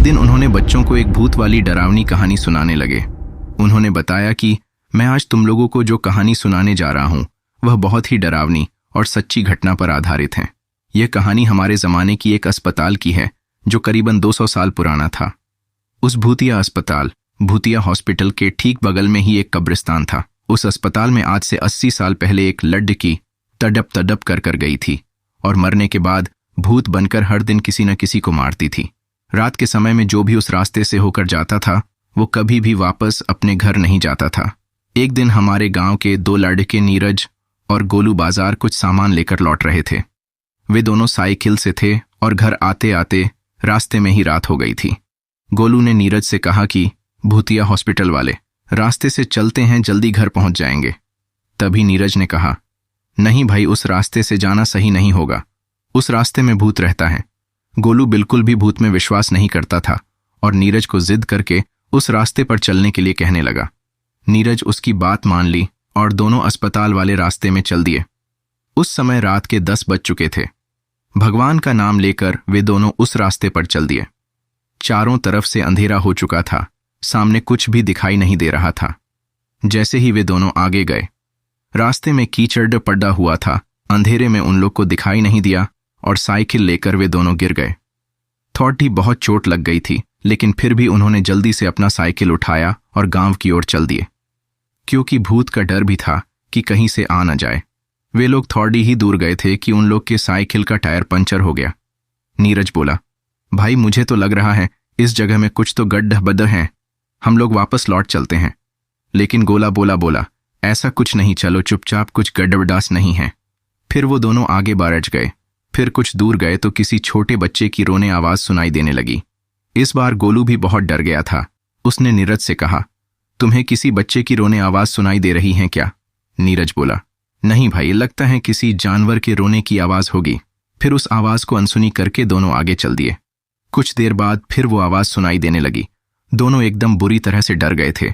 दिन उन्होंने बच्चों को एक भूत वाली डरावनी कहानी सुनाने लगे। उन्होंने बताया कि मैं आज तुम लोगों को जो कहानी सुनाने जा रहा हूं वह बहुत ही डरावनी और सच्ची घटना पर आधारित है। यह कहानी हमारे ज़माने की एक अस्पताल की है जो करीबन 200 साल पुराना था। उस भूतिया अस्पताल, भूतिया हॉस्पिटल के ठीक बगल में ही एक कब्रिस्तान था। उस अस्पताल में आज से 80 साल पहले एक लड़की तड़प तड़प कर गई थी और मरने के बाद भूत बनकर हर दिन किसी न किसी को मारती थी। रात के समय में जो भी उस रास्ते से होकर जाता था वो कभी भी वापस अपने घर नहीं जाता था। एक दिन हमारे गांव के 2 लड़के नीरज और गोलू बाजार कुछ सामान लेकर लौट रहे थे। वे दोनों साइकिल से थे और घर आते आते रास्ते में ही रात हो गई थी। गोलू ने नीरज से कहा कि भूतिया हॉस्पिटल वाले रास्ते से चलते हैं, जल्दी घर पहुंच जाएंगे। तभी नीरज ने कहा, नहीं भाई, उस रास्ते से जाना सही नहीं होगा, उस रास्ते में भूत रहता है। गोलू बिल्कुल भी भूत में विश्वास नहीं करता था और नीरज को जिद करके उस रास्ते पर चलने के लिए कहने लगा। नीरज उसकी बात मान ली और दोनों अस्पताल वाले रास्ते में चल दिए। उस समय रात के 10 बज चुके थे। भगवान का नाम लेकर वे दोनों उस रास्ते पर चल दिए। चारों तरफ से अंधेरा हो चुका था, सामने कुछ भी दिखाई नहीं दे रहा था। जैसे ही वे दोनों आगे गए, रास्ते में कीचड़ पड़ा हुआ था। अंधेरे में उन लोग को दिखाई नहीं दिया और साइकिल लेकर वे दोनों गिर गए। थॉटी बहुत चोट लग गई थी, लेकिन फिर भी उन्होंने जल्दी से अपना साइकिल उठाया और गांव की ओर चल दिए, क्योंकि भूत का डर भी था कि कहीं से आ न जाए। वे लोग थोड़ी ही दूर गए थे कि उन लोग के साइकिल का टायर पंचर हो गया। नीरज बोला, भाई मुझे तो लग रहा है इस जगह में कुछ तो गड्ढा बद्ध है, हम लोग वापस लौट चलते हैं। लेकिन गोला बोला, ऐसा कुछ नहीं, चलो चुपचाप, कुछ गड्ढास नहीं है। फिर वो दोनों आगे बढ़ गए। फिर कुछ दूर गए तो किसी छोटे बच्चे की रोने आवाज सुनाई देने लगी। इस बार गोलू भी बहुत डर गया था। उसने नीरज से कहा, तुम्हें किसी बच्चे की रोने आवाज सुनाई दे रही है क्या? नीरज बोला, नहीं भाई, लगता है किसी जानवर के रोने की आवाज होगी। फिर उस आवाज को अनसुनी करके दोनों आगे चल दिए। कुछ देर बाद फिर वो आवाज सुनाई देने लगी। दोनों एकदम बुरी तरह से डर गए थे।